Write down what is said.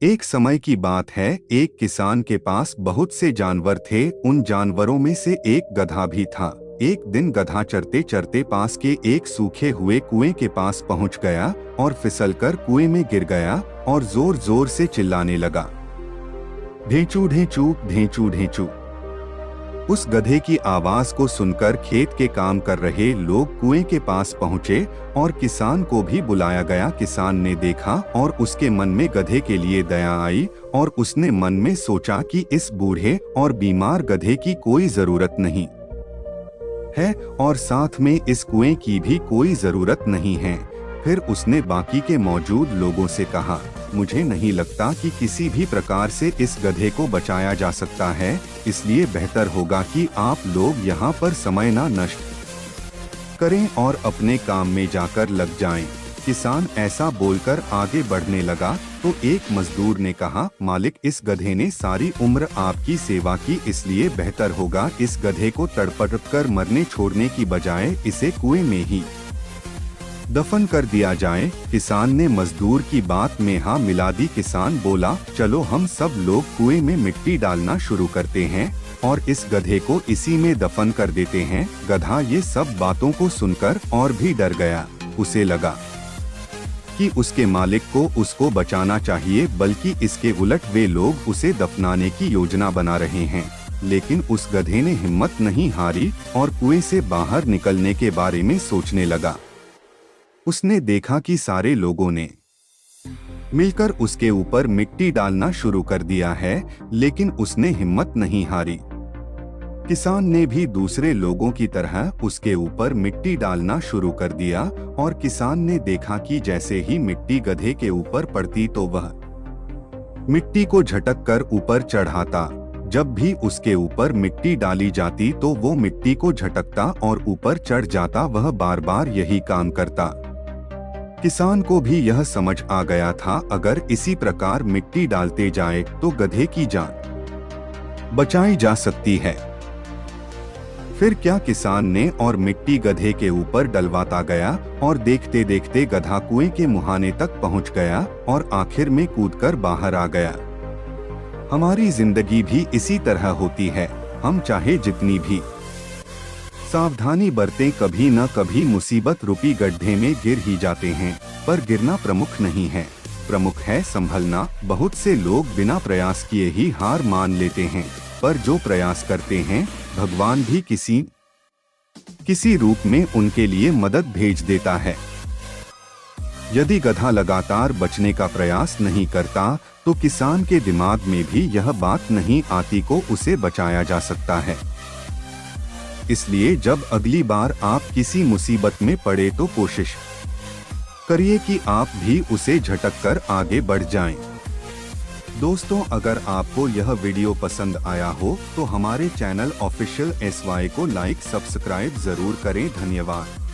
एक समय की बात है, एक किसान के पास बहुत से जानवर थे। उन जानवरों में से एक गधा भी था। एक दिन गधा चरते चरते पास के एक सूखे हुए कुएं के पास पहुंच गया और फिसलकर कुएं में गिर गया और जोर जोर से चिल्लाने लगा, ढेंचू ढेंचू ढेंचू ढेंचू। उस गधे की आवाज को सुनकर खेत के काम कर रहे लोग कुएं के पास पहुंचे और किसान को भी बुलाया गया। किसान ने देखा और उसके मन में गधे के लिए दया आई और उसने मन में सोचा कि इस बूढ़े और बीमार गधे की कोई जरूरत नहीं है और साथ में इस कुएं की भी कोई जरूरत नहीं है। फिर उसने बाकी के मौजूद लोगों से कहा, मुझे नहीं लगता कि किसी भी प्रकार से इस गधे को बचाया जा सकता है, इसलिए बेहतर होगा कि आप लोग यहाँ पर समय ना नष्ट करें और अपने काम में जाकर लग जाएं। किसान ऐसा बोलकर आगे बढ़ने लगा तो एक मजदूर ने कहा, मालिक, इस गधे ने सारी उम्र आपकी सेवा की, इसलिए बेहतर होगा इस गधे को तड़पड़ कर मरने छोड़ने की बजाय इसे कुएं में ही दफन कर दिया जाए। किसान ने मजदूर की बात में हाँ मिला दी। किसान बोला, चलो हम सब लोग कुएं में मिट्टी डालना शुरू करते हैं और इस गधे को इसी में दफन कर देते हैं। गधा ये सब बातों को सुनकर और भी डर गया। उसे लगा कि उसके मालिक को उसको बचाना चाहिए, बल्कि इसके उलट वे लोग उसे दफनाने की योजना बना रहे हैं। लेकिन उस गधे ने हिम्मत नहीं हारी और कुएं से बाहर निकलने के बारे में सोचने लगा। उसने देखा कि सारे लोगों ने मिलकर उसके ऊपर मिट्टी डालना शुरू कर दिया है, लेकिन उसने हिम्मत नहीं हारी। किसान ने भी दूसरे लोगों की तरह उसके ऊपर मिट्टी डालना शुरू कर दिया और किसान ने देखा कि जैसे ही मिट्टी गधे के ऊपर पड़ती तो वह मिट्टी को झटक कर ऊपर चढ़ाता। जब भी उसके ऊपर मिट्टी डाली जाती तो वो मिट्टी को झटकता और ऊपर चढ़ जाता। वह बार बार यही काम करता। किसान को भी यह समझ आ गया था, अगर इसी प्रकार मिट्टी डालते जाए तो गधे की जान बचाई जा सकती है। फिर क्या, किसान ने और मिट्टी गधे के ऊपर डलवाता गया और देखते देखते गधा कुएं के मुहाने तक पहुंच गया और आखिर में कूदकर बाहर आ गया। हमारी जिंदगी भी इसी तरह होती है। हम चाहे जितनी भी सावधानी बरतें, कभी न कभी मुसीबत रूपी गड्ढे में गिर ही जाते हैं। पर गिरना प्रमुख नहीं है, प्रमुख है संभलना। बहुत से लोग बिना प्रयास किए ही हार मान लेते हैं, पर जो प्रयास करते हैं भगवान भी किसी रूप में उनके लिए मदद भेज देता है। यदि गधा लगातार बचने का प्रयास नहीं करता तो किसान के दिमाग में भी यह बात नहीं आती को उसे बचाया जा सकता है। इसलिए जब अगली बार आप किसी मुसीबत में पड़े तो कोशिश करिए कि आप भी उसे झटक कर आगे बढ़ जाएं। दोस्तों, अगर आपको यह वीडियो पसंद आया हो तो हमारे चैनल ऑफिशियल SY को लाइक सब्सक्राइब जरूर करें। धन्यवाद।